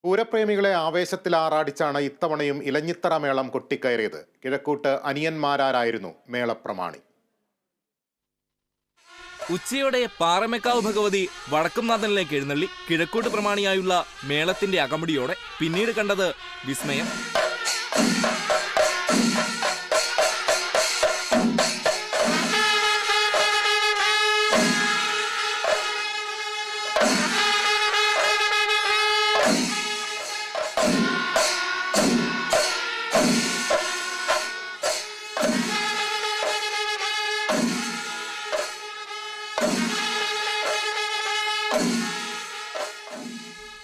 പൂരപ്രേമികളെ ആവേശത്തിലാറാടിച്ചാണ് ഇത്തവണയും ഇലഞ്ഞിത്തറ മേളം കൊട്ടിക്കയറിയത്. കിഴക്കൂട്ട് അനിയന്മാരായിരുന്നു മേളപ്രമാണി. ഉച്ചയോടെ പാറമേക്കാവ് ഭഗവതി വടക്കുംനാഥനിലേക്ക് എഴുന്നള്ളി കിഴക്കൂട്ട് പ്രമാണിയായുള്ള മേളത്തിന്റെ അകമ്പടിയോടെ പിന്നീട് കണ്ടത് വിസ്മയം.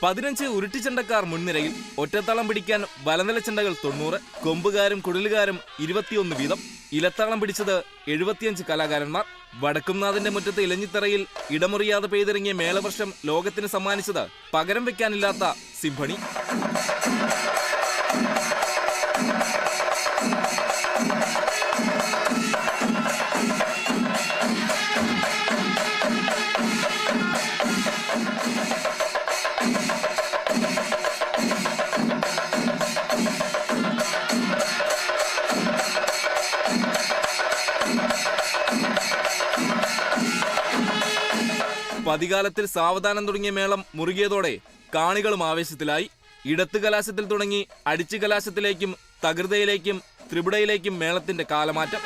പതിനഞ്ച് ഉരുട്ടിച്ചണ്ടക്കാർ മുൻനിരയിൽ, ഒറ്റത്താളം പിടിക്കാൻ വലനില ചെണ്ടകൾ 90, കൊമ്പുകാരും കുഴലുകാരും 21 വീതം. ഇലത്താളം പിടിച്ചത് 75 കലാകാരന്മാർ. വടക്കുംനാഥന്റെ മുറ്റത്ത് ഇലഞ്ഞിത്തറയിൽ ഇടമുറിയാതെ പെയ്തിറങ്ങിയ മേളവർഷം ലോകത്തിന് സമ്മാനിച്ചത് പകരം വെക്കാനില്ലാത്ത സിംഫണി. പതികാലത്തിൽ സാവധാനം തുടങ്ങിയ മേളം മുറുകിയതോടെ കാണികളും ആവേശത്തിലായി. ഇടത്ത് കലാശത്തിൽ തുടങ്ങി അടിച്ചു കലാശത്തിലേക്കും തകൃതയിലേക്കും ത്രിപുടയിലേക്കും മേളത്തിന്റെ കാലമാറ്റം.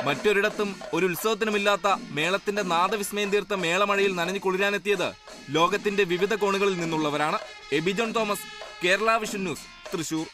മറ്റൊരിടത്തും ഒരു ഉത്സവത്തിനുമില്ലാത്ത മേളത്തിന്റെ നാദവിസ്മയം തീർത്ത മേളമഴയിൽ നനഞ്ഞു കുളിരാനെത്തിയത് ലോകത്തിന്റെ വിവിധ കോണുകളിൽ നിന്നുള്ളവരാണ്. Abi John Thomas, Kerala vision news, Thrissur.